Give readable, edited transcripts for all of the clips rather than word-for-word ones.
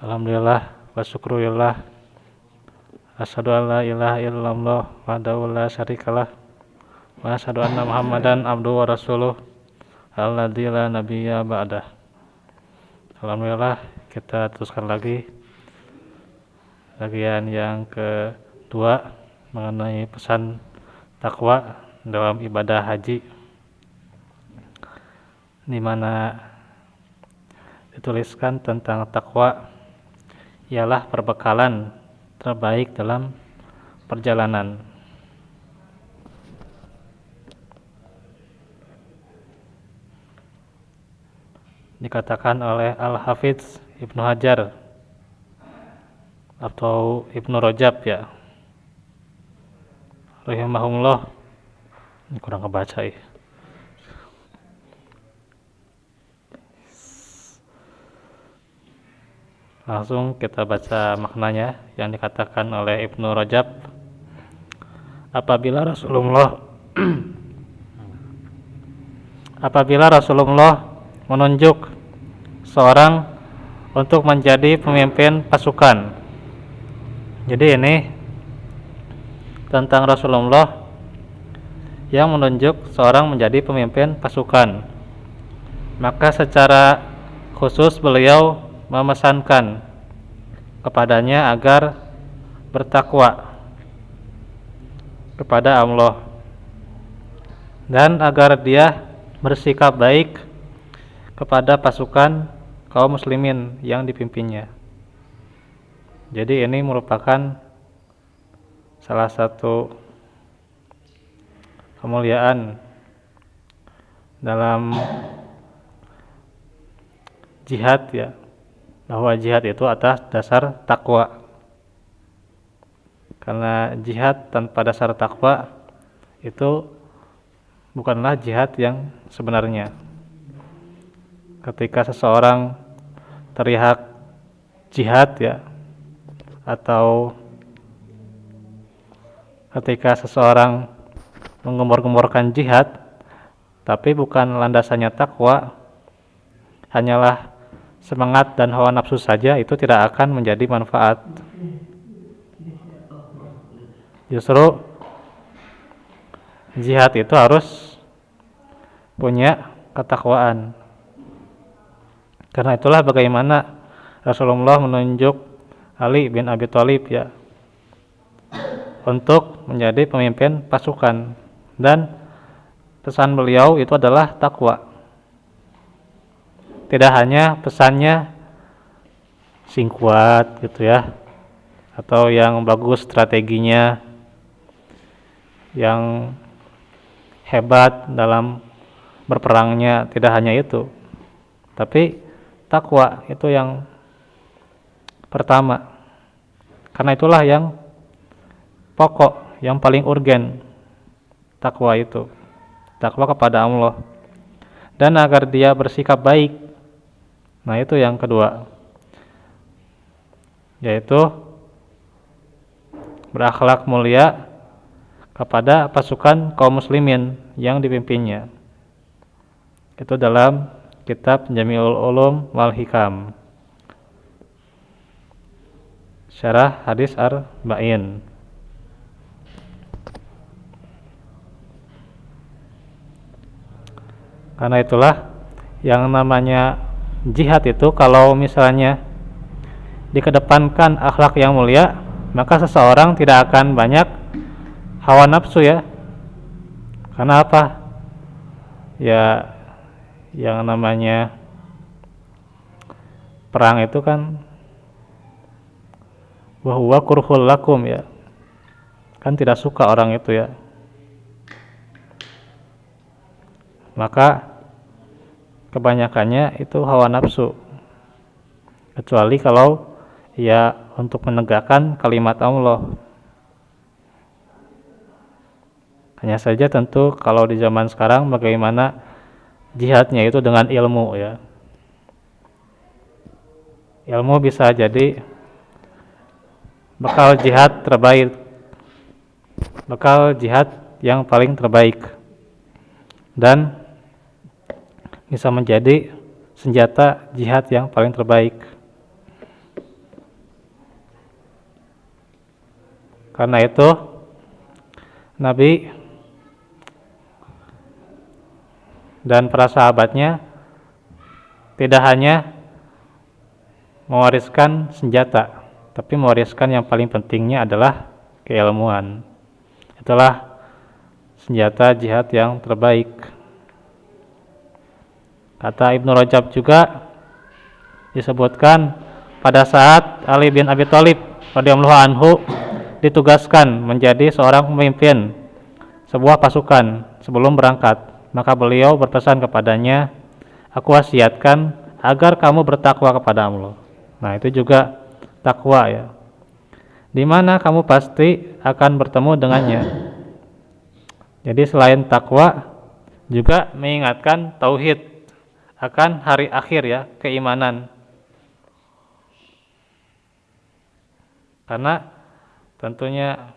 Alhamdulillah wa syukurillah. Asyhadu an la ilaha illallah wahdahu la syarikalah wa asyhadu anna Muhammadan abduhu wa rasuluh alladzi la nabiyya ba'dah. Alhamdulillah, kita teruskan lagi bagian yang kedua mengenai pesan takwa dalam ibadah haji, di mana dituliskan tentang takwa ialah perbekalan terbaik dalam perjalanan. Dikatakan oleh Al-Hafidz Ibnu Hajar atau Ibnu Rajab ya, rahimahullah. Ini kurang kebaca ya. Langsung kita baca maknanya yang dikatakan oleh Ibnu Rajab. Apabila Rasulullah menunjuk seorang untuk menjadi pemimpin pasukan. Jadi ini tentang Rasulullah yang menunjuk seorang menjadi pemimpin pasukan. Maka secara khusus beliau memesankan kepadanya agar bertakwa kepada Allah dan agar dia bersikap baik kepada pasukan kaum muslimin yang dipimpinnya. Jadi ini merupakan salah satu kemuliaan dalam jihad ya, bahwa jihad itu atas dasar takwa. Karena jihad tanpa dasar takwa itu bukanlah jihad yang sebenarnya. Ketika seseorang teriak jihad ya, atau ketika seseorang menggembor-gemborkan jihad tapi bukan landasannya takwa, hanyalah semangat dan hawa nafsu saja, itu tidak akan menjadi manfaat. Justru jihad itu harus punya ketakwaan. Karena itulah bagaimana Rasulullah menunjuk Ali bin Abi Thalib ya untuk menjadi pemimpin pasukan, dan pesan beliau itu adalah takwa. Tidak hanya pesannya singkat gitu ya, atau yang bagus strateginya, yang hebat dalam berperangnya, tidak hanya itu. Tapi takwa itu yang pertama. Karena itulah yang pokok, yang paling urgen takwa itu. Takwa kepada Allah. Dan agar dia bersikap baik. Nah itu yang kedua, yaitu berakhlak mulia kepada pasukan kaum muslimin yang dipimpinnya. Itu dalam kitab Jami'ul Ulum wal Hikam, syarah hadis Arba'in. Karena itulah yang namanya jihad itu, kalau misalnya dikedepankan akhlak yang mulia, maka seseorang tidak akan banyak hawa nafsu ya. Karena apa? Ya, yang namanya perang itu kan wa huwa kurhul lakum ya. Kan tidak suka orang itu ya. Maka kebanyakannya itu hawa nafsu, kecuali kalau ya untuk menegakkan kalimat Allah. Hanya saja tentu kalau di zaman sekarang bagaimana jihadnya itu dengan ilmu ya. Ilmu bisa jadi bekal jihad terbaik, bekal jihad yang paling terbaik, dan bisa menjadi senjata jihad yang paling terbaik. Karena itu Nabi dan para sahabatnya tidak hanya mewariskan senjata, tapi mewariskan yang paling pentingnya adalah keilmuan. Itulah senjata jihad yang terbaik. Kata Ibnu Rajab juga disebutkan pada saat Ali bin Abi Thalib radhiyallahu anhu ditugaskan menjadi seorang pemimpin sebuah pasukan sebelum berangkat, maka beliau berpesan kepadanya, aku wasiatkan agar kamu bertakwa kepada Allah. Nah, itu juga takwa ya, di mana kamu pasti akan bertemu dengannya. Jadi selain takwa juga mengingatkan tauhid akan hari akhir ya, keimanan. Karena tentunya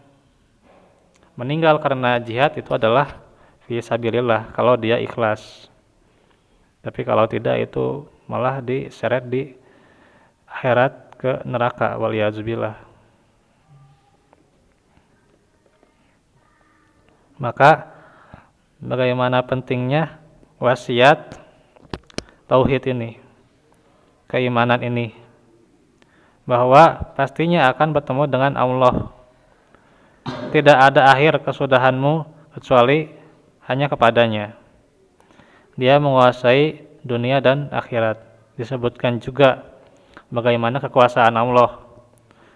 meninggal karena jihad itu adalah fisabilillah kalau dia ikhlas. Tapi kalau tidak itu malah diseret di akhirat ke neraka, waliyazubillah. Maka bagaimana pentingnya wasiat tauhid ini, keimanan ini, bahwa pastinya akan bertemu dengan Allah. Tidak ada akhir kesudahanmu kecuali hanya kepadanya. Dia menguasai dunia dan akhirat. Disebutkan juga bagaimana kekuasaan Allah,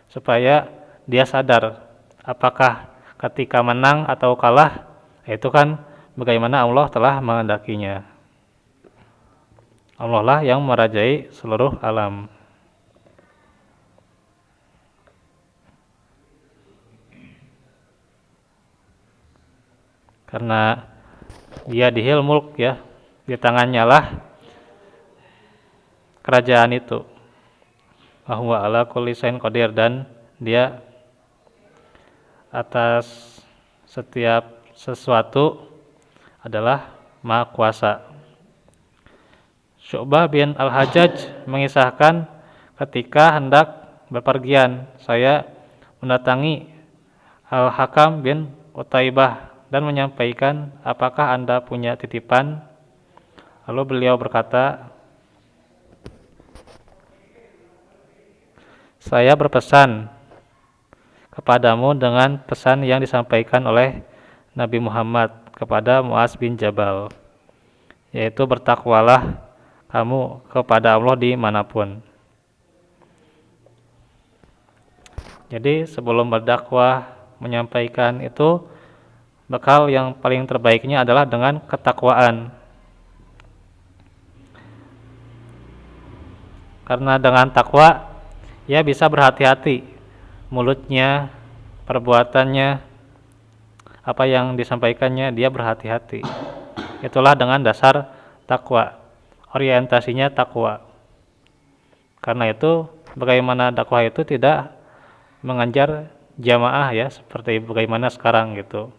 supaya dia sadar apakah ketika menang atau kalah, itu kan bagaimana Allah telah menghendakinya. Allah lah yang merajai seluruh alam. Karena dia dihil mulk ya, di tangannya lah kerajaan itu. Wa ala kulli syai'in qadir, dan dia atas setiap sesuatu adalah Maha Kuasa. Syu'bah bin Al-Hajjaj mengisahkan ketika hendak berpergian, saya mendatangi Al-Hakam bin Utaibah dan menyampaikan, apakah Anda punya titipan? Lalu beliau berkata, saya berpesan kepadamu dengan pesan yang disampaikan oleh Nabi Muhammad kepada Muaz bin Jabal, yaitu bertakwalah kamu kepada Allah dimanapun. Jadi sebelum berdakwah, menyampaikan itu, bekal yang paling terbaiknya adalah dengan ketakwaan. Karena dengan takwa, ia bisa berhati-hati mulutnya, perbuatannya, apa yang disampaikannya, dia berhati-hati. Itulah dengan dasar takwa, orientasinya takwa. Karena itu bagaimana dakwah itu tidak mengejar jamaah ya, seperti bagaimana sekarang gitu.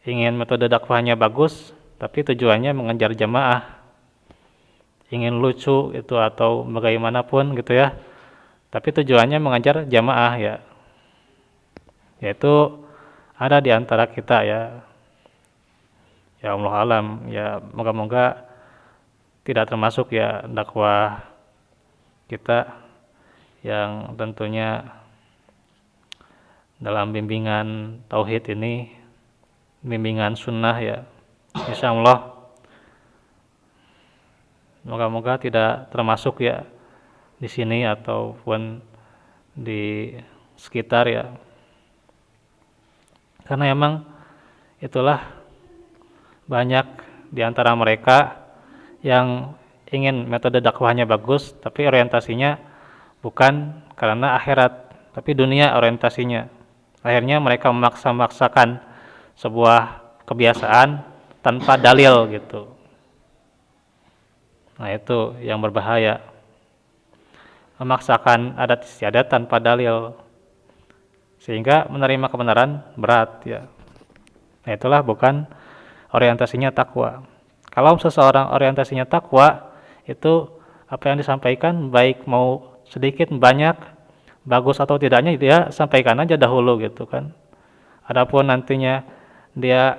Ingin metode dakwahnya bagus, tapi tujuannya mengejar jamaah. Ingin lucu itu atau bagaimanapun gitu ya, tapi tujuannya mengejar jamaah ya. Yaitu ada di antara kita ya. Ya Allah alam, ya moga-moga tidak termasuk ya dakwah kita yang tentunya dalam bimbingan tauhid ini, bimbingan sunnah ya, insyaallah moga-moga tidak termasuk ya di sini ataupun di sekitar ya. Karena emang itulah banyak di antara mereka yang ingin metode dakwahnya bagus, tapi orientasinya bukan karena akhirat, tapi dunia orientasinya. Akhirnya mereka memaksa-maksakan sebuah kebiasaan tanpa dalil gitu. Nah itu yang berbahaya, memaksakan adat istiadat tanpa dalil, sehingga menerima kebenaran berat ya. Nah itulah bukan orientasinya takwa. Kalau seseorang orientasinya takwa, itu apa yang disampaikan baik mau sedikit banyak, bagus atau tidaknya dia sampaikan aja dahulu gitu kan. Adapun nantinya dia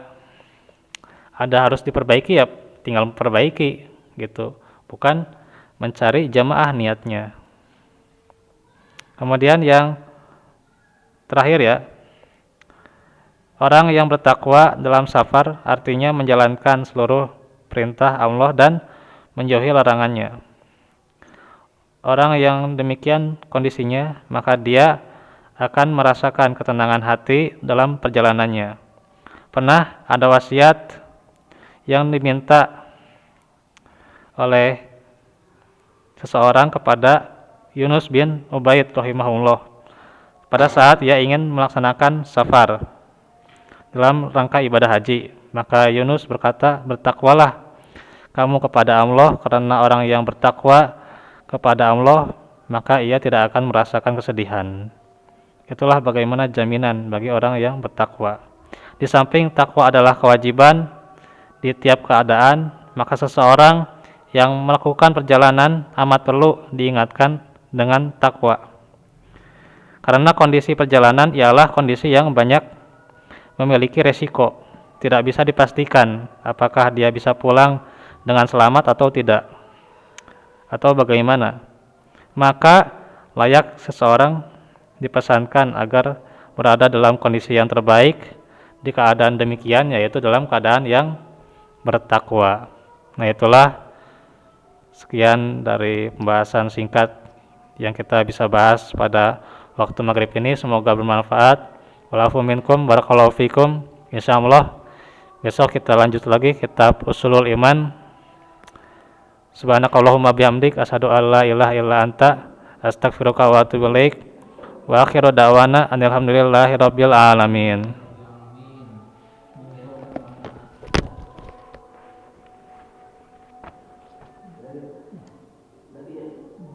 ada harus diperbaiki ya tinggal perbaiki gitu, bukan mencari jamaah niatnya. Kemudian yang terakhir ya, orang yang bertakwa dalam safar artinya menjalankan seluruh perintah Allah dan menjauhi larangannya. Orang yang demikian kondisinya, maka dia akan merasakan ketenangan hati dalam perjalanannya. Pernah ada wasiat yang diminta oleh seseorang kepada Yunus bin Ubaid rahimahullah pada saat ia ingin melaksanakan safar dalam rangka ibadah haji. Maka Yunus berkata, bertakwalah kamu kepada Allah, karena orang yang bertakwa kepada Allah maka ia tidak akan merasakan kesedihan. Itulah bagaimana jaminan bagi orang yang bertakwa. Di samping takwa adalah kewajiban di tiap keadaan, maka seseorang yang melakukan perjalanan amat perlu diingatkan dengan takwa. Karena kondisi perjalanan ialah kondisi yang banyak memiliki resiko. Tidak bisa dipastikan apakah dia bisa pulang dengan selamat atau tidak, atau bagaimana. Maka layak seseorang dipesankan agar berada dalam kondisi yang terbaik di keadaan demikian, yaitu dalam keadaan yang bertakwa. Nah, itulah sekian dari pembahasan singkat yang kita bisa bahas pada waktu maghrib ini. Semoga bermanfaat. Walafu minkum barakallahu fikum. Insyaallah besok kita lanjut lagi kitab Ushulul Iman. Subhanakallahumma bihamdik asyhadu an la ilaha illa anta astaghfiruka wa atubu ilaik. Wa akhiru da'wana alhamdulillahi rabbil alamin.